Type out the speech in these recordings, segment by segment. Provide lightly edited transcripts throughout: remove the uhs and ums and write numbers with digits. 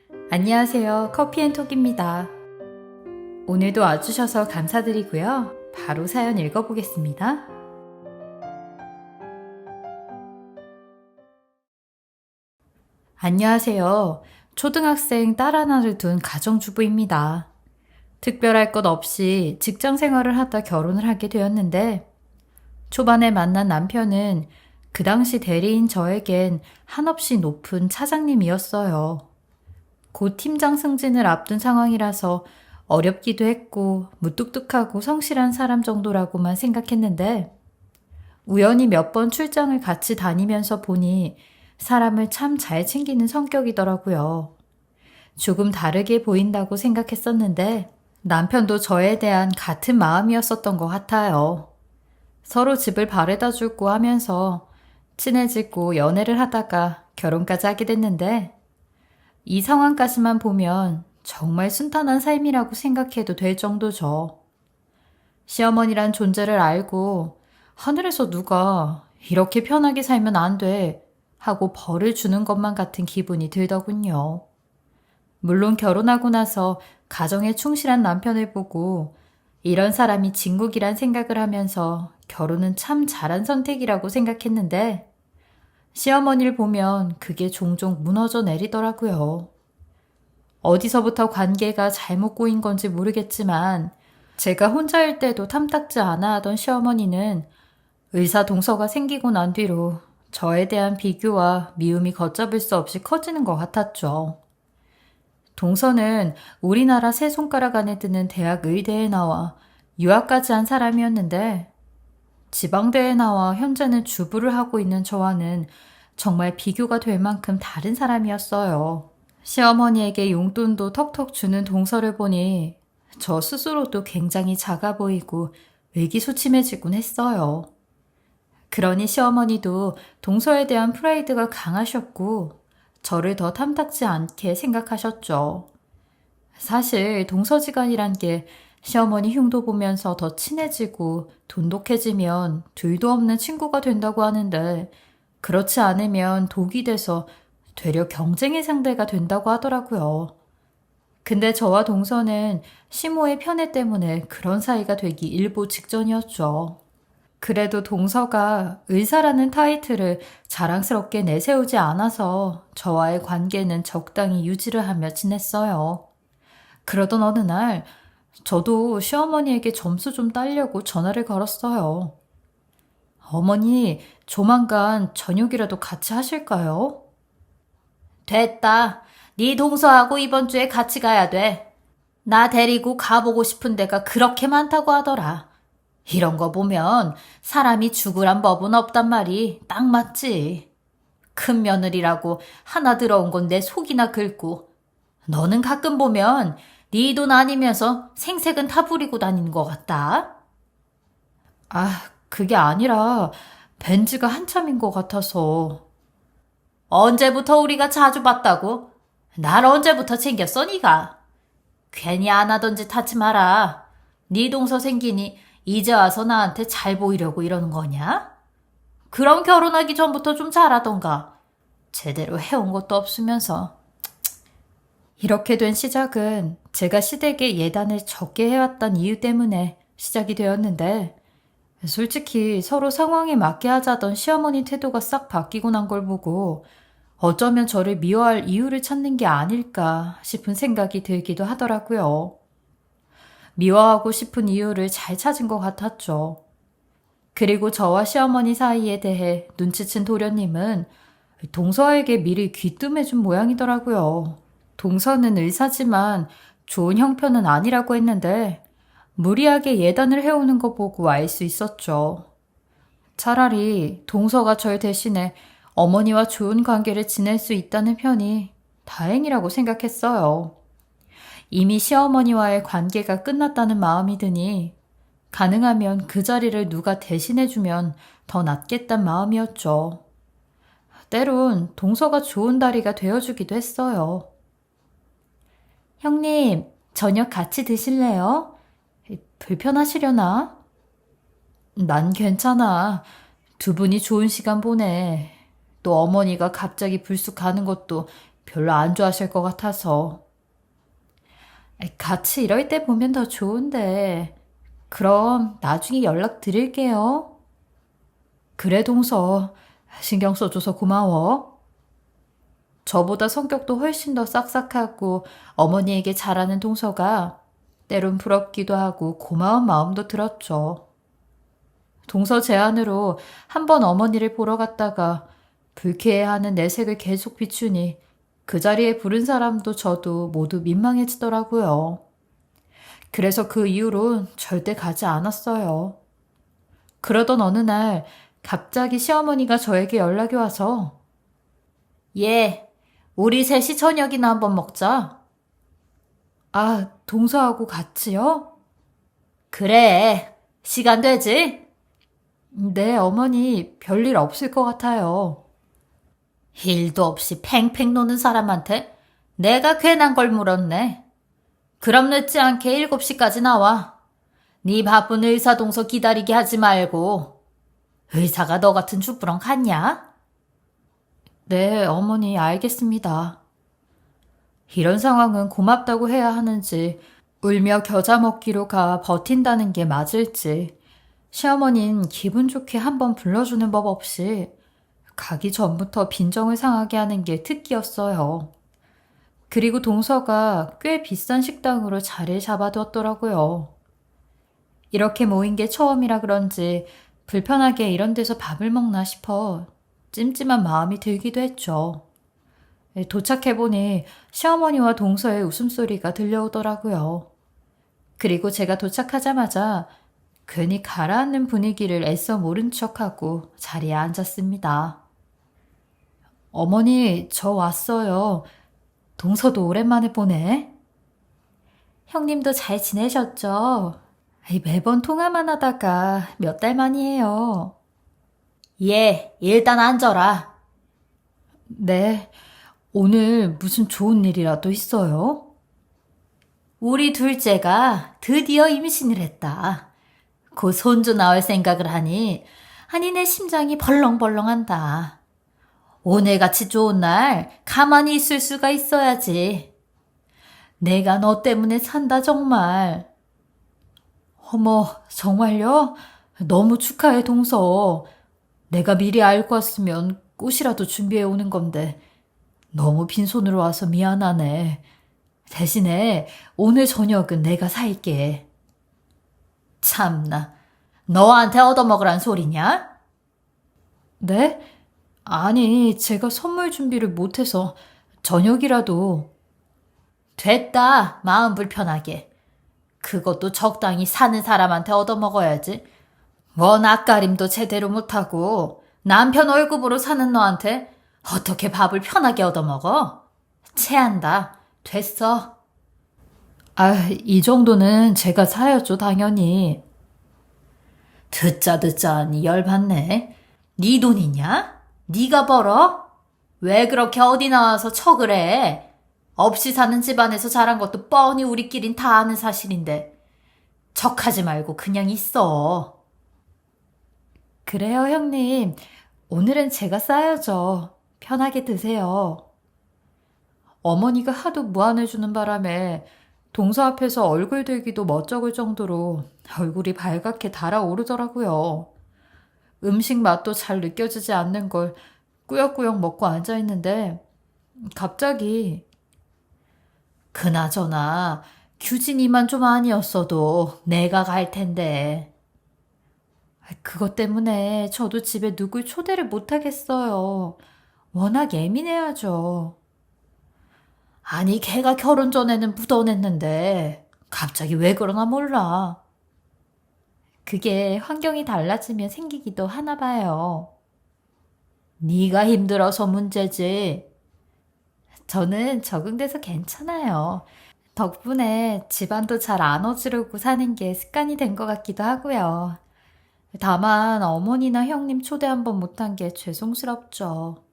안녕하세요. 커피앤톡입니다. 오늘도 와주셔서 감사드리고요. 바로 사연 읽어보겠습니다. 안녕하세요. 초등학생 딸 하나를 둔 가정주부입니다. 특별할 것 없이 직장 생활을 하다 결혼을 하게 되었는데, 초반에 만난 남편은 그 당시 대리인 저에겐 한없이 높은 차장님이었어요. 곧 팀장 승진을 앞둔 상황이라서 어렵기도 했고 무뚝뚝하고 성실한 사람 정도라고만 생각했는데, 우연히 몇 번 출장을 같이 다니면서 보니 사람을 참 잘 챙기는 성격이더라고요. 조금 다르게 보인다고 생각했었는데 남편도 저에 대한 같은 마음이었었던 것 같아요. 서로 집을 바래다 주고 하면서 친해지고 연애를 하다가 결혼까지 하게 됐는데, 이 상황까지만 보면 정말 순탄한 삶이라고 생각해도 될 정도죠. 시어머니란 존재를 알고 하늘에서 누가 이렇게 편하게 살면 안 돼 하고 벌을 주는 것만 같은 기분이 들더군요. 물론 결혼하고 나서 가정에 충실한 남편을 보고 이런 사람이 진국이란 생각을 하면서 결혼은 참 잘한 선택이라고 생각했는데, 시어머니를 보면 그게 종종 무너져 내리더라고요. 어디서부터 관계가 잘못 꼬인 건지 모르겠지만 제가 혼자일 때도 탐탁지 않아 하던 시어머니는 의사 동서가 생기고 난 뒤로 저에 대한 비교와 미움이 걷잡을 수 없이 커지는 것 같았죠. 동서는 우리나라 세 손가락 안에 드는 대학 의대에 나와 유학까지 한 사람이었는데, 지방대에 나와 현재는 주부를 하고 있는 저와는 정말 비교가 될 만큼 다른 사람이었어요. 시어머니에게 용돈도 턱턱 주는 동서를 보니 저 스스로도 굉장히 작아 보이고 의기소침해지곤 했어요. 그러니 시어머니도 동서에 대한 프라이드가 강하셨고 저를 더 탐탁지 않게 생각하셨죠. 사실 동서지간이란 게 시어머니 흉도 보면서 더 친해지고 돈독해지면 둘도 없는 친구가 된다고 하는데, 그렇지 않으면 독이 돼서 되려 경쟁의 상대가 된다고 하더라고요. 근데 저와 동서는 시모의 편애 때문에 그런 사이가 되기 일보 직전이었죠. 그래도 동서가 의사라는 타이틀을 자랑스럽게 내세우지 않아서 저와의 관계는 적당히 유지를 하며 지냈어요. 그러던 어느 날 저도 시어머니에게 점수 좀 따려고 전화를 걸었어요. 어머니, 조만간 저녁이라도 같이 하실까요? 됐다. 네 동서하고 이번 주에 같이 가야 돼. 나 데리고 가보고 싶은 데가 그렇게 많다고 하더라. 이런 거 보면 사람이 죽으란 법은 없단 말이 딱 맞지. 큰 며느리라고 하나 들어온 건 내 속이나 긁고, 너는 가끔 보면 네 돈 아니면서 생색은 다 부리고 다니는 것 같다. 아, 그게 아니라 벤지가 한참인 것 같아서. 언제부터 우리가 자주 봤다고? 날 언제부터 챙겼어, 네가? 괜히 안 하던 짓 하지 마라. 네 동서 생기니 이제 와서 나한테 잘 보이려고 이러는 거냐? 그럼 결혼하기 전부터 좀 잘하던가. 제대로 해온 것도 없으면서. 이렇게 된 시작은 제가 시댁에 예단을 적게 해왔던 이유 때문에 시작이 되었는데, 솔직히 서로 상황에 맞게 하자던 시어머니 태도가 싹 바뀌고 난 걸 보고 어쩌면 저를 미워할 이유를 찾는 게 아닐까 싶은 생각이 들기도 하더라고요. 미워하고 싶은 이유를 잘 찾은 것 같았죠. 그리고 저와 시어머니 사이에 대해 눈치챈 도련님은 동서에게 미리 귀뜸해준 모양이더라고요. 동서는 의사지만 좋은 형편은 아니라고 했는데 무리하게 예단을 해오는 거 보고 알 수 있었죠. 차라리 동서가 절 대신에 어머니와 좋은 관계를 지낼 수 있다는 편이 다행이라고 생각했어요. 이미 시어머니와의 관계가 끝났다는 마음이 드니 가능하면 그 자리를 누가 대신해주면 더 낫겠단 마음이었죠. 때론 동서가 좋은 다리가 되어주기도 했어요. 형님, 저녁 같이 드실래요? 불편하시려나? 난 괜찮아. 두 분이 좋은 시간 보내. 또 어머니가 갑자기 불쑥 가는 것도 별로 안 좋아하실 것 같아서. 같이 이럴 때 보면 더 좋은데. 그럼 나중에 연락 드릴게요. 그래, 동서. 신경 써줘서 고마워. 저보다 성격도 훨씬 더 싹싹하고 어머니에게 잘하는 동서가 때론 부럽기도 하고 고마운 마음도 들었죠. 동서 제안으로 한 번 어머니를 보러 갔다가 불쾌해하는 내색을 계속 비추니 그 자리에 부른 사람도 저도 모두 민망해지더라고요. 그래서 그 이후론 절대 가지 않았어요. 그러던 어느 날 갑자기 시어머니가 저에게 연락이 와서 예, 우리 셋이 저녁이나 한번 먹자. 아, 동서하고 같이요? 그래, 시간 되지? 네, 어머니, 별일 없을 것 같아요. 일도 없이 팽팽 노는 사람한테 내가 괜한 걸 물었네. 그럼 늦지 않게 7시까지 나와. 네 바쁜 의사 동서 기다리게 하지 말고. 의사가 너 같은 주부랑 같냐? 네, 어머니, 알겠습니다. 이런 상황은 고맙다고 해야 하는지, 울며 겨자 먹기로 가 버틴다는 게 맞을지, 시어머니는 기분 좋게 한번 불러주는 법 없이 가기 전부터 빈정을 상하게 하는 게 특기였어요. 그리고 동서가 꽤 비싼 식당으로 자리를 잡아두었더라고요. 이렇게 모인 게 처음이라 그런지 불편하게 이런 데서 밥을 먹나 싶어 찜찜한 마음이 들기도 했죠. 도착해보니 시어머니와 동서의 웃음소리가 들려오더라고요. 그리고 제가 도착하자마자 괜히 가라앉는 분위기를 애써 모른 척하고 자리에 앉았습니다. 어머니, 저 왔어요. 동서도 오랜만에 보네. 형님도 잘 지내셨죠? 매번 통화만 하다가 몇 달 만이에요. 예, 일단 앉아라. 네, 오늘 무슨 좋은 일이라도 있어요? 우리 둘째가 드디어 임신을 했다. 곧 손주 나올 생각을 하니 내 심장이 벌렁벌렁한다. 오늘같이 좋은 날 가만히 있을 수가 있어야지. 내가 너 때문에 산다 정말. 어머, 정말요? 너무 축하해, 동서. 내가 미리 알고 왔으면 꽃이라도 준비해 오는 건데 너무 빈손으로 와서 미안하네. 대신에 오늘 저녁은 내가 살게. 참나, 너한테 얻어먹으란 소리냐? 네? 아니, 제가 선물 준비를 못해서 저녁이라도. 됐다, 마음 불편하게. 그것도 적당히 사는 사람한테 얻어먹어야지. 뭐 낯가림도 제대로 못하고 남편 월급으로 사는 너한테 어떻게 밥을 편하게 얻어먹어? 체한다. 됐어. 아, 이 정도는 제가 사야죠, 당연히. 듣자 하니 열받네. 네 돈이냐? 네가 벌어? 왜 그렇게 어디 나와서 척을 해? 없이 사는 집안에서 자란 것도 뻔히 우리끼린 다 아는 사실인데 척하지 말고 그냥 있어. 그래요, 형님. 오늘은 제가 싸야죠. 편하게 드세요. 어머니가 하도 무안해주는 바람에 동서 앞에서 얼굴 들기도 멋쩍을 정도로 얼굴이 발갛게 달아오르더라고요. 음식 맛도 잘 느껴지지 않는 걸 꾸역꾸역 먹고 앉아있는데 갑자기 그나저나 규진이만 좀 아니었어도 내가 갈 텐데. 그것 때문에 저도 집에 누굴 초대를 못하겠어요. 워낙 예민해야죠. 아니, 걔가 결혼 전에는 묻어냈는데 갑자기 왜 그러나 몰라. 그게 환경이 달라지면 생기기도 하나 봐요. 네가 힘들어서 문제지. 저는 적응돼서 괜찮아요. 덕분에 집안도 잘 안 어지르고 사는 게 습관이 된 것 같기도 하고요. 다만 어머니나 형님 초대 한 번 못한 게 죄송스럽죠.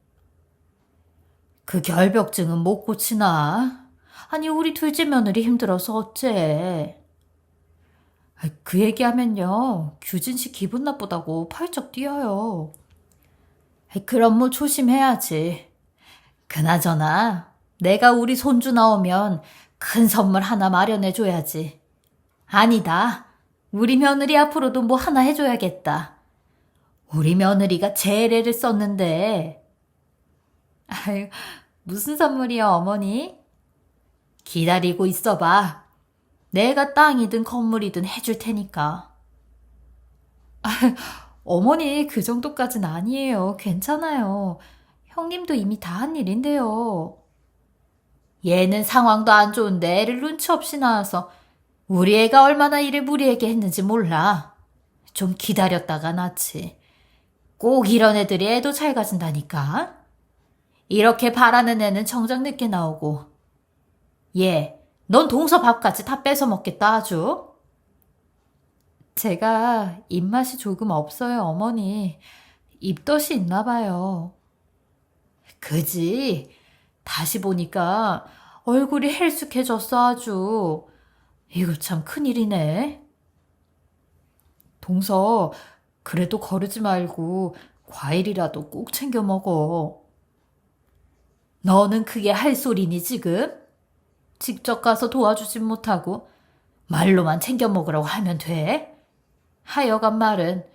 그 결벽증은 못 고치나? 아니, 우리 둘째 며느리 힘들어서 어째? 그 얘기하면요, 규진 씨 기분 나쁘다고 펄쩍 뛰어요. 그럼 뭐 조심해야지. 그나저나 내가 우리 손주 나오면 큰 선물 하나 마련해줘야지. 아니다. 우리 며느리 앞으로도 뭐 하나 해줘야겠다. 우리 며느리가 제일 애를 썼는데. 아유, 무슨 선물이야, 어머니? 기다리고 있어봐. 내가 땅이든 건물이든 해줄 테니까. 어머니, 그 정도까진 아니에요. 괜찮아요. 형님도 이미 다 한 일인데요. 얘는 상황도 안 좋은데 애를 눈치 없이 낳아서 우리 애가 얼마나 일을 무리하게 했는지 몰라. 좀 기다렸다가 낳지. 꼭 이런 애들이 애도 잘 가진다니까. 이렇게 바라는 애는 정작 늦게 나오고. 얘, 넌 동서 밥까지 다 뺏어 먹겠다 아주. 제가 입맛이 조금 없어요, 어머니. 입덧이 있나 봐요. 그지? 다시 보니까 얼굴이 헬쑥해졌어 아주. 이거 참 큰일이네. 동서, 그래도 거르지 말고 과일이라도 꼭 챙겨 먹어. 너는 그게 할 소리니 지금? 직접 가서 도와주진 못하고 말로만 챙겨 먹으라고 하면 돼? 하여간 말은.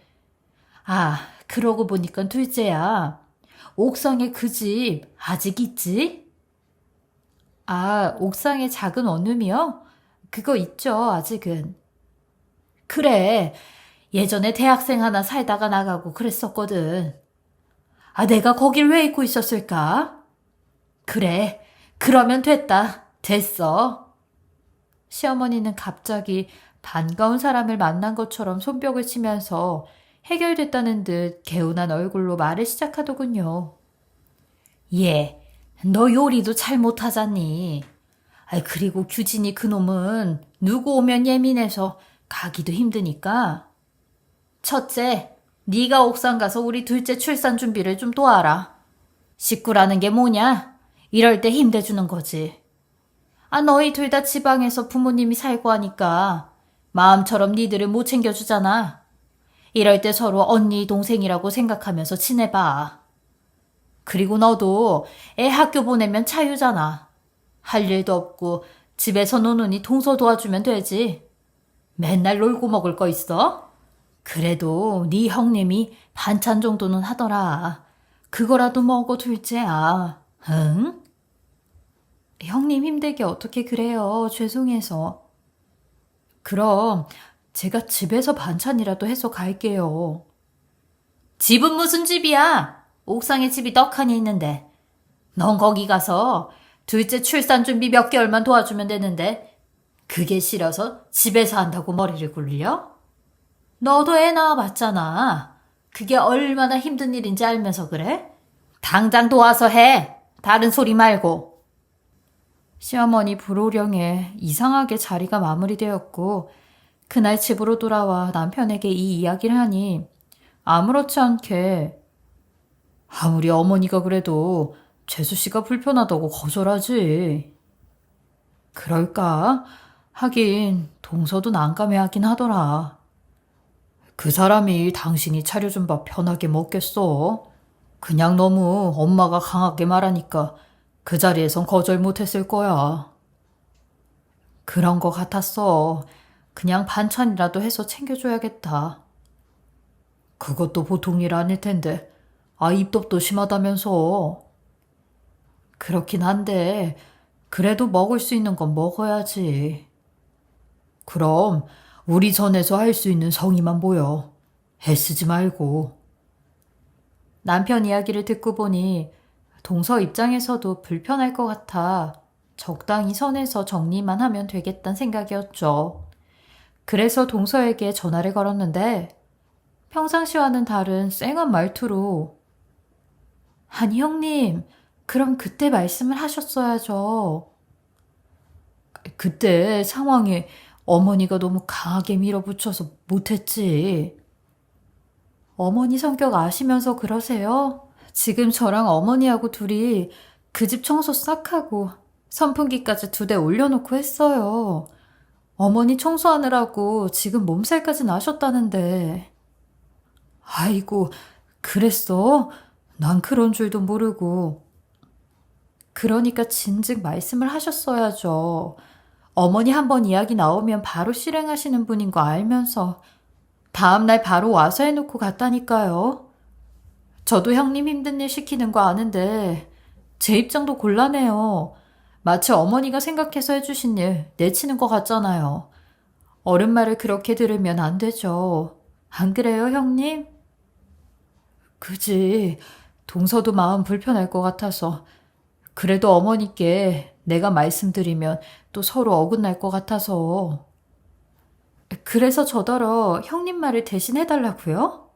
아, 그러고 보니까 둘째야. 옥상에 그 집 아직 있지? 아, 옥상에 작은 원룸이요? 그거 있죠, 아직은. 그래, 예전에 대학생 하나 살다가 나가고 그랬었거든. 아, 내가 거길 왜 잊고 있었을까? 그래, 그러면 됐다. 됐어. 시어머니는 갑자기 반가운 사람을 만난 것처럼 손뼉을 치면서 해결됐다는 듯 개운한 얼굴로 말을 시작하더군요. 예, 너 요리도 잘 못하잖니. 그리고 규진이 그놈은 누구 오면 예민해서 가기도 힘드니까. 첫째, 네가 옥상 가서 우리 둘째 출산 준비를 좀 도와라. 식구라는 게 뭐냐? 이럴 때 힘대주는 거지. 아, 너희 둘 다 지방에서 부모님이 살고 하니까 마음처럼 니들을 못 챙겨주잖아. 이럴 때 서로 언니, 동생이라고 생각하면서 지내봐. 그리고 너도 애 학교 보내면 자유잖아. 할 일도 없고 집에서 노느니 동서 도와주면 되지. 맨날 놀고 먹을 거 있어? 그래도 네 형님이 반찬 정도는 하더라. 그거라도 먹어 둘째야. 응? 형님 힘들게 어떻게 그래요. 죄송해서. 그럼 제가 집에서 반찬이라도 해서 갈게요. 집은 무슨 집이야? 옥상에 집이 떡하니 있는데. 넌 거기 가서 둘째 출산 준비 몇 개월만 도와주면 되는데 그게 싫어서 집에서 한다고 머리를 굴려? 너도 애 낳아봤잖아. 그게 얼마나 힘든 일인지 알면서 그래? 당장 도와서 해. 다른 소리 말고. 시어머니 불호령에 이상하게 자리가 마무리되었고 그날 집으로 돌아와 남편에게 이 이야기를 하니 아무렇지 않게 아무리 어머니가 그래도 재수 씨가 불편하다고 거절하지. 그럴까? 하긴 동서도 난감해하긴 하더라. 그 사람이 당신이 차려준 밥 편하게 먹겠어? 그냥 너무 엄마가 강하게 말하니까 그 자리에선 거절 못했을 거야. 그런 거 같았어. 그냥 반찬이라도 해서 챙겨줘야겠다. 그것도 보통 일 아닐 텐데. 아, 입덧도 심하다면서. 그렇긴 한데 그래도 먹을 수 있는 건 먹어야지. 그럼 우리 전에서 할 수 있는 성의만 보여. 애쓰지 말고. 남편 이야기를 듣고 보니 동서 입장에서도 불편할 것 같아 적당히 선에서 정리만 하면 되겠다는 생각이었죠. 그래서 동서에게 전화를 걸었는데 평상시와는 다른 쌩한 말투로 아니 형님, 그럼 그때 말씀을 하셨어야죠. 그때 상황에 어머니가 너무 강하게 밀어붙여서 못했지. 어머니 성격 아시면서 그러세요? 지금 저랑 어머니하고 둘이 그 집 청소 싹 하고 선풍기까지 2대 올려놓고 했어요. 어머니 청소하느라고 지금 몸살까지 나셨다는데. 아이고, 그랬어? 난 그런 줄도 모르고. 그러니까 진즉 말씀을 하셨어야죠. 어머니 한번 이야기 나오면 바로 실행하시는 분인 거 알면서 다음날 바로 와서 해놓고 갔다니까요. 저도 형님 힘든 일 시키는 거 아는데 제 입장도 곤란해요. 마치 어머니가 생각해서 해주신 일 내치는 것 같잖아요. 어른 말을 그렇게 들으면 안 되죠. 안 그래요, 형님? 그지. 동서도 마음 불편할 것 같아서. 그래도 어머니께 내가 말씀드리면 또 서로 어긋날 것 같아서. 그래서 저더러 형님 말을 대신 해달라고요?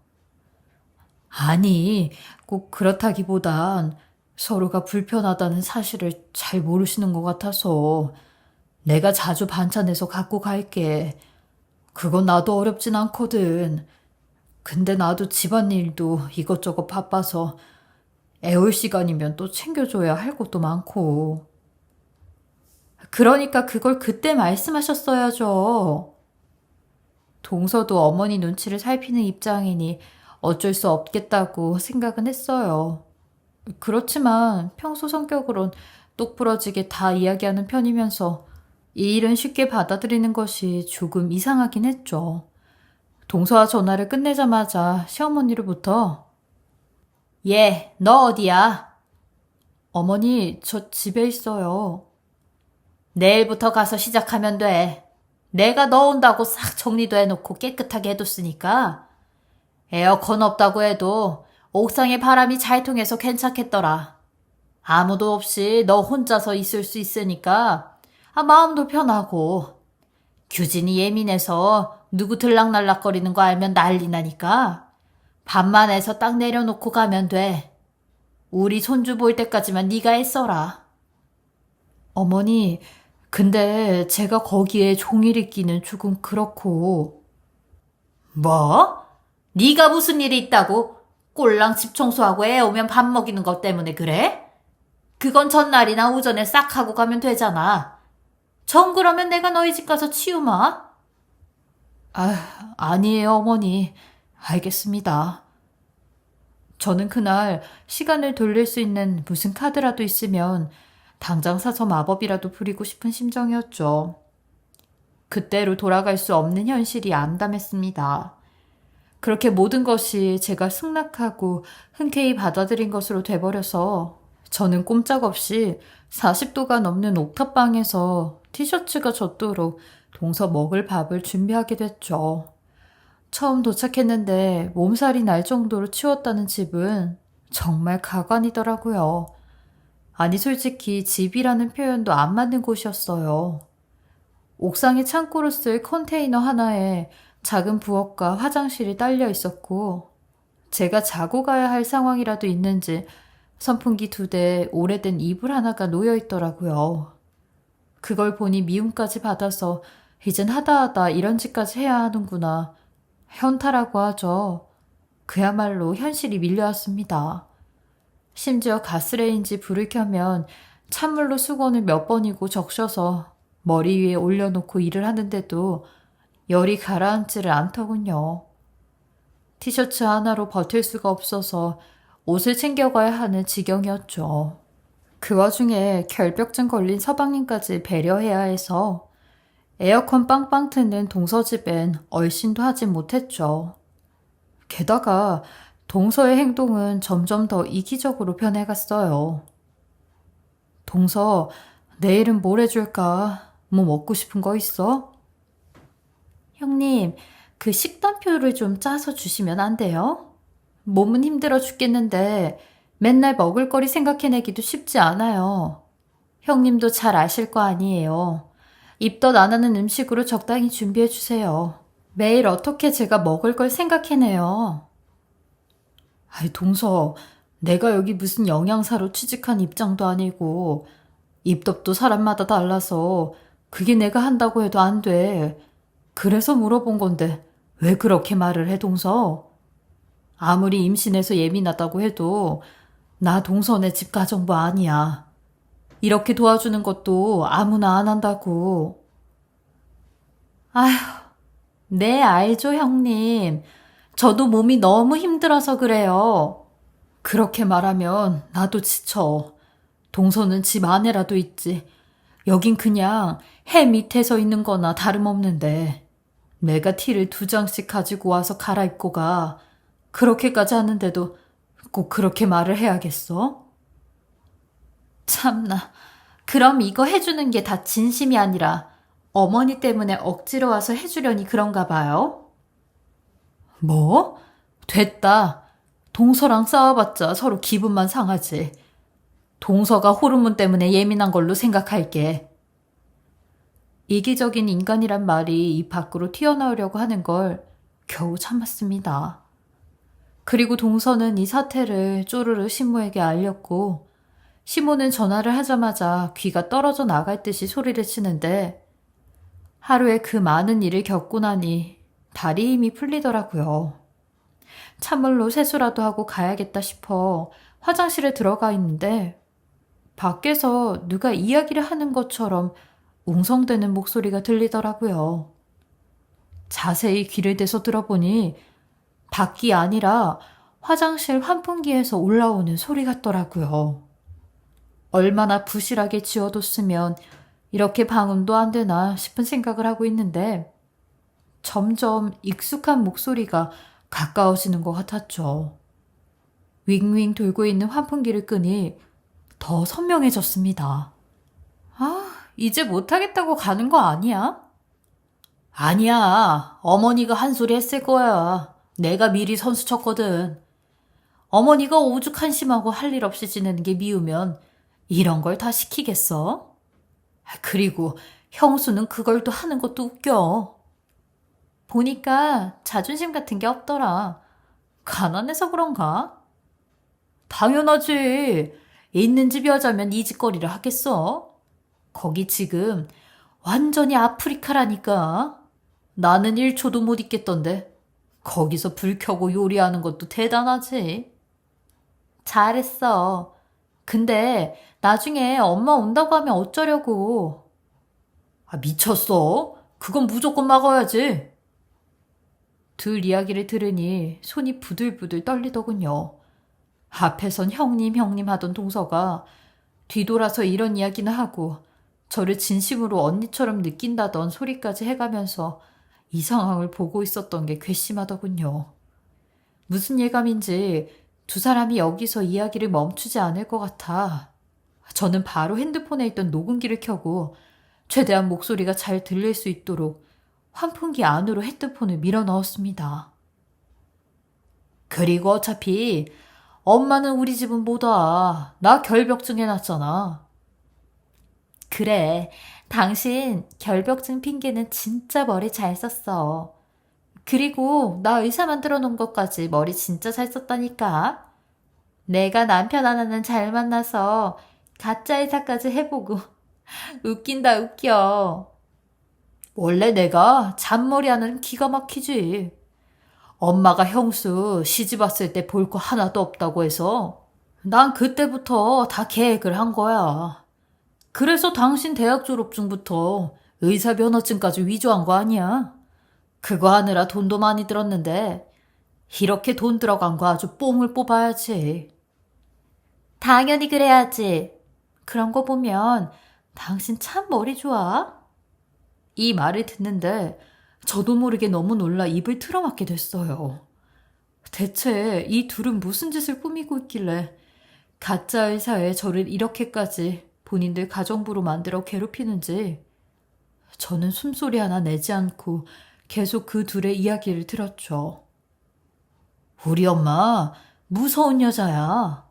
아니, 꼭 그렇다기보단 서로가 불편하다는 사실을 잘 모르시는 것 같아서 내가 자주 반찬해서 갖고 갈게. 그건 나도 어렵진 않거든. 근데 나도 집안일도 이것저것 바빠서 애올 시간이면 또 챙겨줘야 할 것도 많고. 그러니까 그걸 그때 말씀하셨어야죠. 동서도 어머니 눈치를 살피는 입장이니 어쩔 수 없겠다고 생각은 했어요. 그렇지만 평소 성격으론 똑부러지게 다 이야기하는 편이면서 이 일은 쉽게 받아들이는 것이 조금 이상하긴 했죠. 동서와 전화를 끝내자마자 시어머니로부터 얘, 너 어디야? 어머니, 저 집에 있어요. 내일부터 가서 시작하면 돼. 내가 너 온다고 싹 정리도 해놓고 깨끗하게 해뒀으니까 에어컨 없다고 해도 옥상에 바람이 잘 통해서 괜찮겠더라. 아무도 없이 너 혼자서 있을 수 있으니까 마음도 편하고 규진이 예민해서 누구 들락날락거리는 거 알면 난리 나니까 밥만 해서 딱 내려놓고 가면 돼. 우리 손주 볼 때까지만 네가 애써라. 어머니, 근데 제가 거기에 종일 있기는 조금 그렇고. 뭐? 네가 무슨 일이 있다고? 꼴랑 집 청소하고 애 오면 밥 먹이는 것 때문에 그래? 그건 전날이나 오전에 싹 하고 가면 되잖아. 정 그러면 내가 너희 집 가서 치우마? 아니에요, 어머니. 알겠습니다. 저는 그날 시간을 돌릴 수 있는 무슨 카드라도 있으면 당장 사서 마법이라도 부리고 싶은 심정이었죠. 그때로 돌아갈 수 없는 현실이 암담했습니다. 그렇게 모든 것이 제가 승낙하고 흔쾌히 받아들인 것으로 돼버려서 저는 꼼짝없이 40도가 넘는 옥탑방에서 티셔츠가 젖도록 동서 먹을 밥을 준비하게 됐죠. 처음 도착했는데 몸살이 날 정도로 치웠다는 집은 정말 가관이더라고요. 아니 솔직히 집이라는 표현도 안 맞는 곳이었어요. 옥상에 창고로 쓸 컨테이너 하나에 작은 부엌과 화장실이 딸려 있었고 제가 자고 가야 할 상황이라도 있는지 선풍기 2대에 오래된 이불 하나가 놓여 있더라고요. 그걸 보니 미움까지 받아서 이젠 하다하다 이런 짓까지 해야 하는구나. 현타라고 하죠. 그야말로 현실이 밀려왔습니다. 심지어 가스레인지 불을 켜면 찬물로 수건을 몇 번이고 적셔서 머리 위에 올려놓고 일을 하는데도 열이 가라앉지를 않더군요. 티셔츠 하나로 버틸 수가 없어서 옷을 챙겨가야 하는 지경이었죠. 그 와중에 결벽증 걸린 서방님까지 배려해야 해서 에어컨 빵빵 트는 동서집엔 얼씬도 하진 못했죠. 게다가 동서의 행동은 점점 더 이기적으로 변해갔어요. 동서, 내일은 뭘 해줄까? 뭐 먹고 싶은 거 있어? 형님, 그 식단표를 좀 짜서 주시면 안 돼요? 몸은 힘들어 죽겠는데 맨날 먹을거리 생각해내기도 쉽지 않아요. 형님도 잘 아실 거 아니에요. 입덧 안 하는 음식으로 적당히 준비해 주세요. 매일 어떻게 제가 먹을 걸 생각해내요. 동서, 내가 여기 무슨 영양사로 취직한 입장도 아니고 입덧도 사람마다 달라서 그게 내가 한다고 해도 안 돼. 그래서 물어본 건데 왜 그렇게 말을 해, 동서? 아무리 임신해서 예민하다고 해도 나 동서네 집 가정부 아니야. 이렇게 도와주는 것도 아무나 안 한다고. 아휴, 네, 알죠, 형님. 저도 몸이 너무 힘들어서 그래요. 그렇게 말하면 나도 지쳐. 동서는 집 안에라도 있지. 여긴 그냥 해 밑에서 있는 거나 다름없는데 내가 티를 2장씩 가지고 와서 갈아입고 가. 그렇게까지 하는데도 꼭 그렇게 말을 해야겠어? 참나. 그럼 이거 해주는 게 다 진심이 아니라 어머니 때문에 억지로 와서 해주려니 그런가 봐요? 뭐? 됐다. 동서랑 싸워봤자 서로 기분만 상하지. 동서가 호르몬 때문에 예민한 걸로 생각할게. 이기적인 인간이란 말이 입 밖으로 튀어나오려고 하는 걸 겨우 참았습니다. 그리고 동서는 이 사태를 쪼르르 시모에게 알렸고 시모는 전화를 하자마자 귀가 떨어져 나갈 듯이 소리를 치는데 하루에 그 많은 일을 겪고 나니 다리 힘이 풀리더라고요. 찬물로 세수라도 하고 가야겠다 싶어 화장실에 들어가 있는데 밖에서 누가 이야기를 하는 것처럼 웅성대는 목소리가 들리더라고요. 자세히 귀를 대서 들어보니 밖이 아니라 화장실 환풍기에서 올라오는 소리 같더라고요. 얼마나 부실하게 지어뒀으면 이렇게 방음도 안 되나 싶은 생각을 하고 있는데 점점 익숙한 목소리가 가까워지는 것 같았죠. 윙윙 돌고 있는 환풍기를 끄니 더 선명해졌습니다. 아, 이제 못하겠다고 가는 거 아니야? 아니야. 어머니가 한 소리 했을 거야. 내가 미리 선수 쳤거든. 어머니가 오죽 한심하고 할 일 없이 지내는 게 미우면 이런 걸 다 시키겠어? 그리고 형수는 그걸 또 하는 것도 웃겨. 보니까 자존심 같은 게 없더라. 가난해서 그런가? 당연하지. 있는 집 여자면 이 짓거리를 하겠어? 거기 지금 완전히 아프리카라니까. 나는 1초도 못 있겠던데. 거기서 불 켜고 요리하는 것도 대단하지. 잘했어. 근데 나중에 엄마 온다고 하면 어쩌려고. 미쳤어? 그건 무조건 막아야지. 둘 이야기를 들으니 손이 부들부들 떨리더군요. 앞에선 형님 형님 하던 동서가 뒤돌아서 이런 이야기는 하고 저를 진심으로 언니처럼 느낀다던 소리까지 해가면서 이 상황을 보고 있었던 게 괘씸하더군요. 무슨 예감인지 두 사람이 여기서 이야기를 멈추지 않을 것 같아 저는 바로 핸드폰에 있던 녹음기를 켜고 최대한 목소리가 잘 들릴 수 있도록 환풍기 안으로 핸드폰을 밀어 넣었습니다. 그리고 어차피 엄마는 우리 집은 못 와. 나 결벽증 해놨잖아. 그래, 당신 결벽증 핑계는 진짜 머리 잘 썼어. 그리고 나 의사 만들어 놓은 것까지 머리 진짜 잘 썼다니까. 내가 남편 하나는 잘 만나서 가짜 의사까지 해보고 웃긴다 웃겨. 원래 내가 잔머리 하는 기가 막히지. 엄마가 형수 시집 왔을 때 볼 거 하나도 없다고 해서 난 그때부터 다 계획을 한 거야. 그래서 당신 대학 졸업증부터 의사 면허증까지 위조한 거 아니야? 그거 하느라 돈도 많이 들었는데 이렇게 돈 들어간 거 아주 뽕을 뽑아야지. 당연히 그래야지. 그런 거 보면 당신 참 머리 좋아. 이 말을 듣는데 저도 모르게 너무 놀라 입을 틀어막게 됐어요. 대체 이 둘은 무슨 짓을 꾸미고 있길래 가짜 의사에 저를 이렇게까지 본인들 가정부로 만들어 괴롭히는지 저는 숨소리 하나 내지 않고 계속 그 둘의 이야기를 들었죠. 우리 엄마 무서운 여자야.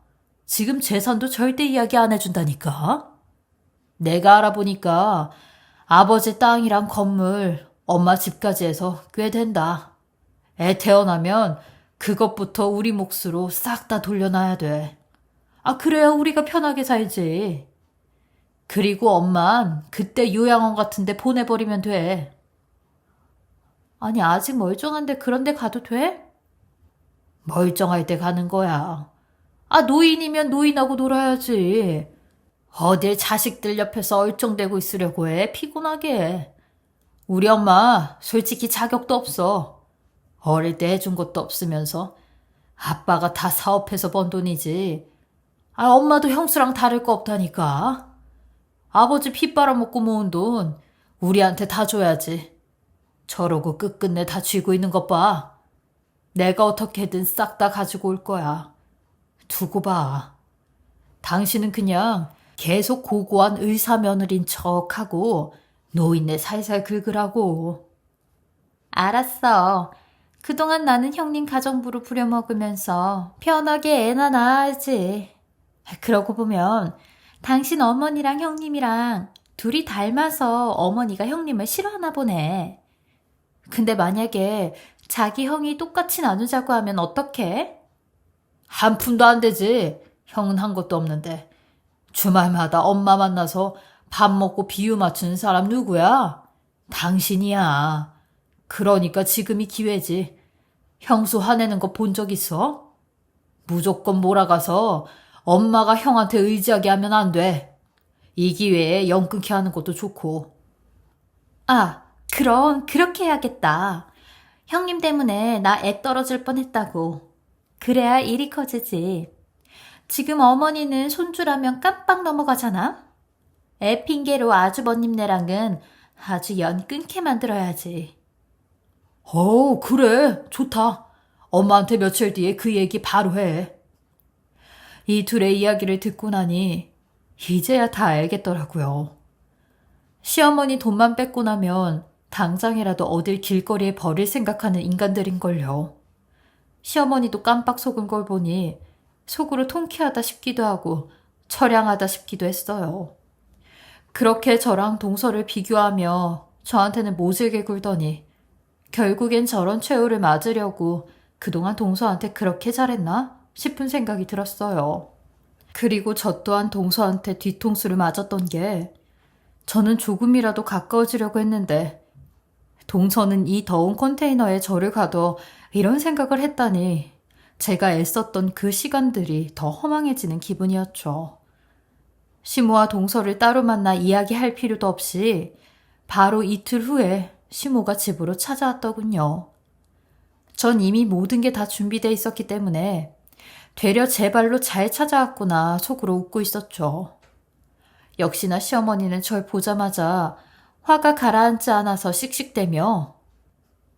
지금 재산도 절대 이야기 안 해준다니까. 내가 알아보니까 아버지 땅이랑 건물, 엄마 집까지 해서 꽤 된다. 애 태어나면 그것부터 우리 몫으로 싹 다 돌려놔야 돼. 그래야 우리가 편하게 살지. 그리고 엄만 그때 요양원 같은 데 보내버리면 돼. 아니 아직 멀쩡한데 그런 데 가도 돼? 멀쩡할 때 가는 거야. 노인이면 노인하고 놀아야지. 어딜 자식들 옆에서 얼쩡대고 있으려고 해. 피곤하게. 우리 엄마 솔직히 자격도 없어. 어릴 때 해준 것도 없으면서 아빠가 다 사업해서 번 돈이지. 엄마도 형수랑 다를 거 없다니까. 아버지 피 빨아먹고 모은 돈 우리한테 다 줘야지. 저러고 끝끝내 다 쥐고 있는 것 봐. 내가 어떻게든 싹 다 가지고 올 거야. 두고 봐. 당신은 그냥 계속 고고한 의사 며느린 척하고 노인네 살살 긁으라고. 알았어. 그동안 나는 형님 가정부로 부려먹으면서 편하게 애나 낳아야지. 그러고 보면 당신 어머니랑 형님이랑 둘이 닮아서 어머니가 형님을 싫어하나 보네. 근데 만약에 자기 형이 똑같이 나누자고 하면 어떡해? 한 푼도 안 되지. 형은 한 것도 없는데. 주말마다 엄마 만나서 밥 먹고 비유 맞추는 사람 누구야? 당신이야. 그러니까 지금이 기회지. 형수 화내는 거 본 적 있어? 무조건 몰아가서 엄마가 형한테 의지하게 하면 안 돼. 이 기회에 연 끊게 하는 것도 좋고. 그럼 그렇게 해야겠다. 형님 때문에 나 애 떨어질 뻔했다고. 그래야 일이 커지지. 지금 어머니는 손주라면 깜빡 넘어가잖아. 애 핑계로 아주버님네랑은 아주 연 끊게 만들어야지. 그래. 좋다. 엄마한테 며칠 뒤에 그 얘기 바로 해. 이 둘의 이야기를 듣고 나니 이제야 다 알겠더라고요. 시어머니 돈만 뺏고 나면 당장이라도 어딜 길거리에 버릴 생각하는 인간들인걸요. 시어머니도 깜빡 속은 걸 보니 속으로 통쾌하다 싶기도 하고 처량하다 싶기도 했어요. 그렇게 저랑 동서를 비교하며 저한테는 모질게 굴더니 결국엔 저런 최후를 맞으려고 그동안 동서한테 그렇게 잘했나 싶은 생각이 들었어요. 그리고 저 또한 동서한테 뒤통수를 맞았던 게 저는 조금이라도 가까워지려고 했는데 동서는 이 더운 컨테이너에 저를 가둬 이런 생각을 했다니 제가 애썼던 그 시간들이 더 허망해지는 기분이었죠. 시모와 동서를 따로 만나 이야기할 필요도 없이 바로 이틀 후에 시모가 집으로 찾아왔더군요. 전 이미 모든 게 다 준비돼 있었기 때문에 되려 제 발로 잘 찾아왔구나 속으로 웃고 있었죠. 역시나 시어머니는 절 보자마자 화가 가라앉지 않아서 씩씩대며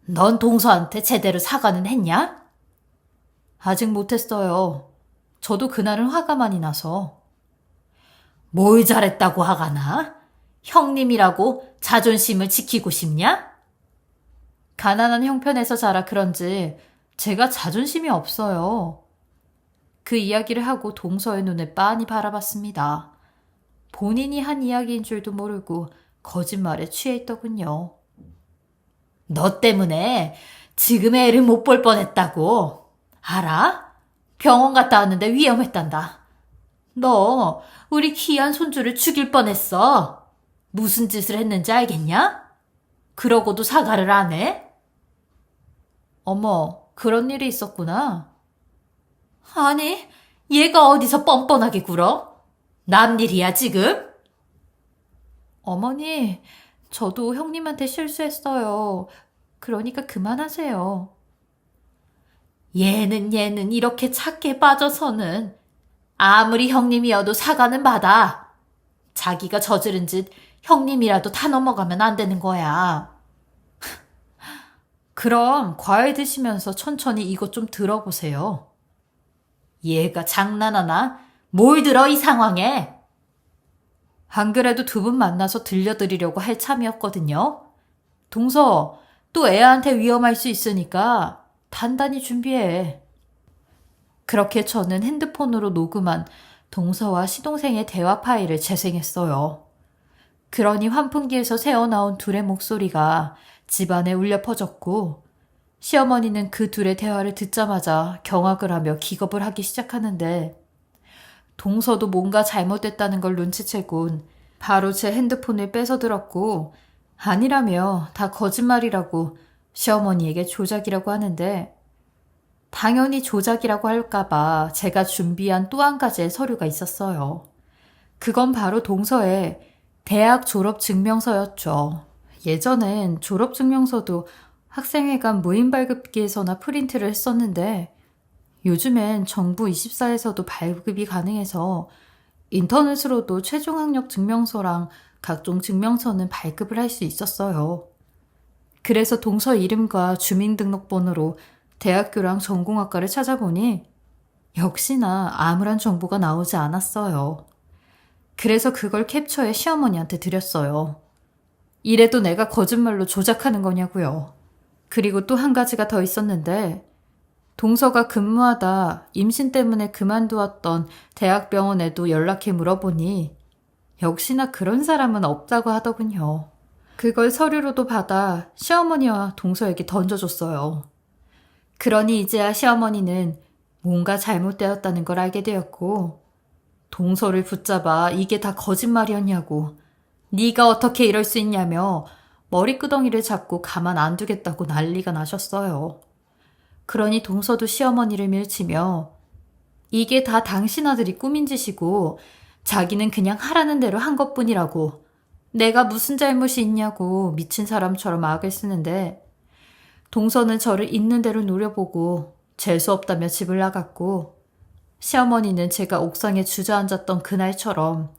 넌 동서한테 제대로 사과는 했냐? 아직 못했어요. 저도 그날은 화가 많이 나서. 뭘 잘했다고 화가 나? 형님이라고 자존심을 지키고 싶냐? 가난한 형편에서 자라 그런지 제가 자존심이 없어요. 그 이야기를 하고 동서의 눈을 빤히 바라봤습니다. 본인이 한 이야기인 줄도 모르고 거짓말에 취해 있더군요. 너 때문에 지금 애를 못 볼 뻔했다고. 알아? 병원 갔다 왔는데 위험했단다. 너 우리 귀한 손주를 죽일 뻔했어. 무슨 짓을 했는지 알겠냐? 그러고도 사과를 안 해? 어머, 그런 일이 있었구나. 아니, 얘가 어디서 뻔뻔하게 굴어? 남일이야 지금? 어머니, 저도 형님한테 실수했어요. 그러니까 그만하세요. 얘는 이렇게 착해 빠져서는 아무리 형님이어도 사과는 받아. 자기가 저지른 짓 형님이라도 다 넘어가면 안 되는 거야. 그럼 과일 드시면서 천천히 이것 좀 들어보세요. 얘가 장난하나? 뭘 들어 이 상황에? 안 그래도 두 분 만나서 들려드리려고 할 참이었거든요. 동서, 또 애한테 위험할 수 있으니까 단단히 준비해. 그렇게 저는 핸드폰으로 녹음한 동서와 시동생의 대화 파일을 재생했어요. 그러니 환풍기에서 새어나온 둘의 목소리가 집안에 울려 퍼졌고 시어머니는 그 둘의 대화를 듣자마자 경악을 하며 기겁을 하기 시작하는데 동서도 뭔가 잘못됐다는 걸 눈치채곤 바로 제 핸드폰을 뺏어 들었고 아니라며 다 거짓말이라고 시어머니에게 조작이라고 하는데 당연히 조작이라고 할까봐 제가 준비한 또 한 가지의 서류가 있었어요. 그건 바로 동서의 대학 졸업 증명서였죠. 예전엔 졸업 증명서도 학생회관 무인 발급기에서나 프린트를 했었는데 요즘엔 정부 24에서도 발급이 가능해서 인터넷으로도 최종 학력 증명서랑 각종 증명서는 발급을 할 수 있었어요. 그래서 동서 이름과 주민등록번호로 대학교랑 전공학과를 찾아보니 역시나 아무런 정보가 나오지 않았어요. 그래서 그걸 캡처해 시어머니한테 드렸어요. 이래도 내가 거짓말로 조작하는 거냐고요. 그리고 또 한 가지가 더 있었는데 동서가 근무하다 임신 때문에 그만두었던 대학병원에도 연락해 물어보니 역시나 그런 사람은 없다고 하더군요. 그걸 서류로도 받아 시어머니와 동서에게 던져줬어요. 그러니 이제야 시어머니는 뭔가 잘못되었다는 걸 알게 되었고 동서를 붙잡아 이게 다 거짓말이었냐고 네가 어떻게 이럴 수 있냐며 머리끄덩이를 잡고 가만 안 두겠다고 난리가 나셨어요. 그러니 동서도 시어머니를 밀치며 이게 다 당신 아들이 꾸민 짓이고 자기는 그냥 하라는 대로 한 것뿐이라고 내가 무슨 잘못이 있냐고 미친 사람처럼 악을 쓰는데 동서는 저를 있는 대로 노려보고 재수없다며 집을 나갔고 시어머니는 제가 옥상에 주저앉았던 그날처럼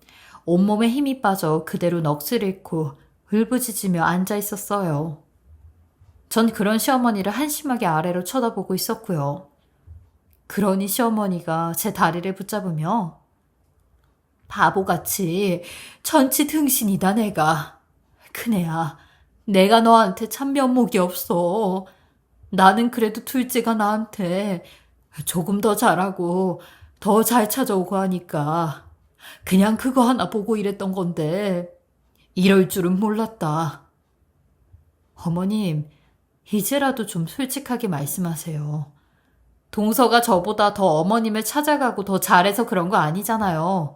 온몸에 힘이 빠져 그대로 넋을 잃고 울부짖으며 앉아 있었어요. 전 그런 시어머니를 한심하게 아래로 쳐다보고 있었고요. 그러니 시어머니가 제 다리를 붙잡으며 바보같이 천치 등신이다 내가. 큰애야, 내가 너한테 참 면목이 없어. 나는 그래도 둘째가 나한테 조금 더 잘하고 더 잘 찾아오고 하니까 그냥 그거 하나 보고 이랬던 건데 이럴 줄은 몰랐다. 어머님, 이제라도 좀 솔직하게 말씀하세요. 동서가 저보다 더 어머님을 찾아가고 더 잘해서 그런 거 아니잖아요.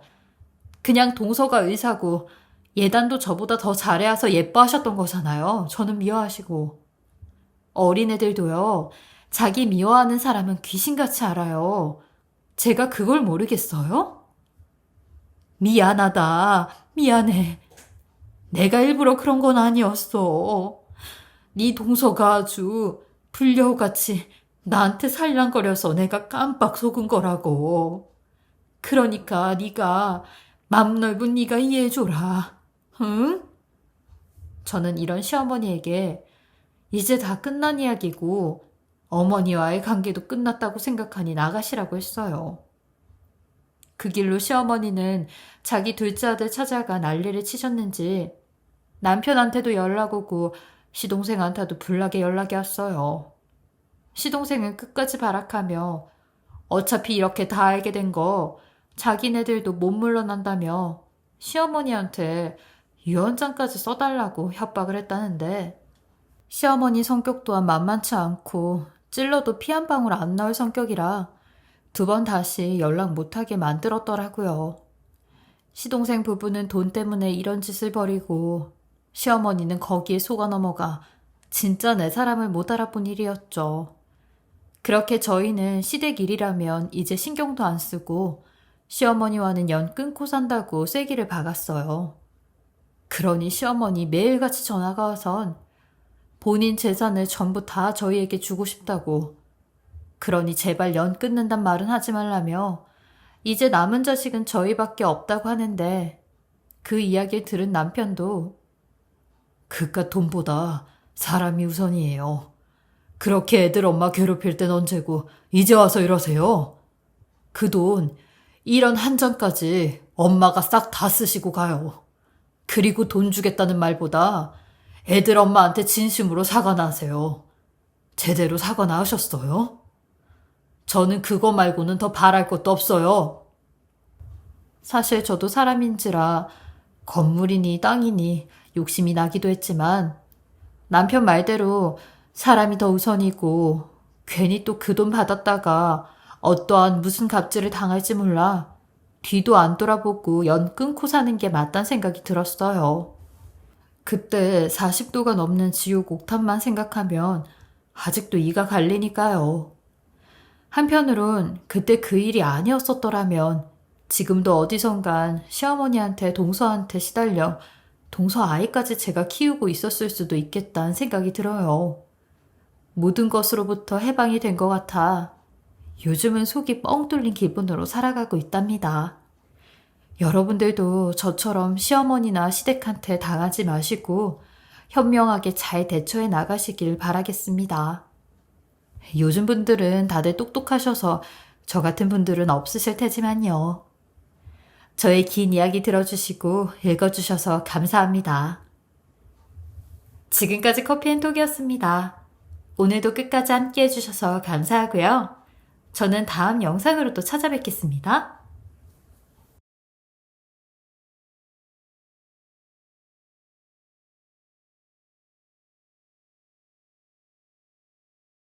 그냥 동서가 의사고 예단도 저보다 더 잘해서 예뻐하셨던 거잖아요. 저는 미워하시고. 어린애들도요. 자기 미워하는 사람은 귀신같이 알아요. 제가 그걸 모르겠어요? 미안하다. 미안해. 내가 일부러 그런 건 아니었어. 네 동서가 아주 불려우같이 나한테 살랑거려서 내가 깜빡 속은 거라고. 그러니까 네가 맘 넓은 네가 이해해줘라. 응? 저는 이런 시어머니에게 이제 다 끝난 이야기고 어머니와의 관계도 끝났다고 생각하니 나가시라고 했어요. 그 길로 시어머니는 자기 둘째 아들 찾아가 난리를 치셨는지 남편한테도 연락 오고 시동생한테도 불나게 연락이 왔어요. 시동생은 끝까지 발악하며 어차피 이렇게 다 알게 된 거 자기네들도 못 물러난다며 시어머니한테 유언장까지 써달라고 협박을 했다는데 시어머니 성격 또한 만만치 않고 찔러도 피 한 방울 안 나올 성격이라 두 번 다시 연락 못하게 만들었더라고요. 시동생 부부는 돈 때문에 이런 짓을 벌이고 시어머니는 거기에 속아 넘어가 진짜 내 사람을 못 알아본 일이었죠. 그렇게 저희는 시댁 일이라면 이제 신경도 안 쓰고 시어머니와는 연 끊고 산다고 쐐기를 박았어요. 그러니 시어머니 매일같이 전화가 와선 본인 재산을 전부 다 저희에게 주고 싶다고. 그러니 제발 연 끊는단 말은 하지 말라며 이제 남은 자식은 저희밖에 없다고 하는데 그 이야기를 들은 남편도 그깟 돈보다 사람이 우선이에요. 그렇게 애들 엄마 괴롭힐 땐 언제고 이제 와서 이러세요. 그 돈 1원 한 장까지 엄마가 싹 다 쓰시고 가요. 그리고 돈 주겠다는 말보다 애들 엄마한테 진심으로 사과 나세요. 제대로 사과 나으셨어요? 저는 그거 말고는 더 바랄 것도 없어요. 사실 저도 사람인지라 건물이니 땅이니 욕심이 나기도 했지만 남편 말대로 사람이 더 우선이고 괜히 또 그 돈 받았다가 어떠한 무슨 갑질을 당할지 몰라 뒤도 안 돌아보고 연 끊고 사는 게 맞단 생각이 들었어요. 그때 40도가 넘는 지옥 옥탄만 생각하면 아직도 이가 갈리니까요. 한편으론 그때 그 일이 아니었었더라면 지금도 어디선간 시어머니한테 동서한테 시달려 동서 아이까지 제가 키우고 있었을 수도 있겠다는 생각이 들어요. 모든 것으로부터 해방이 된 것 같아 요즘은 속이 뻥 뚫린 기분으로 살아가고 있답니다. 여러분들도 저처럼 시어머니나 시댁한테 당하지 마시고 현명하게 잘 대처해 나가시길 바라겠습니다. 요즘 분들은 다들 똑똑하셔서 저 같은 분들은 없으실 테지만요. 저의 긴 이야기 들어주시고 읽어주셔서 감사합니다. 지금까지 커피앤톡이었습니다. 오늘도 끝까지 함께 해주셔서 감사하고요. 저는 다음 영상으로 또 찾아뵙겠습니다.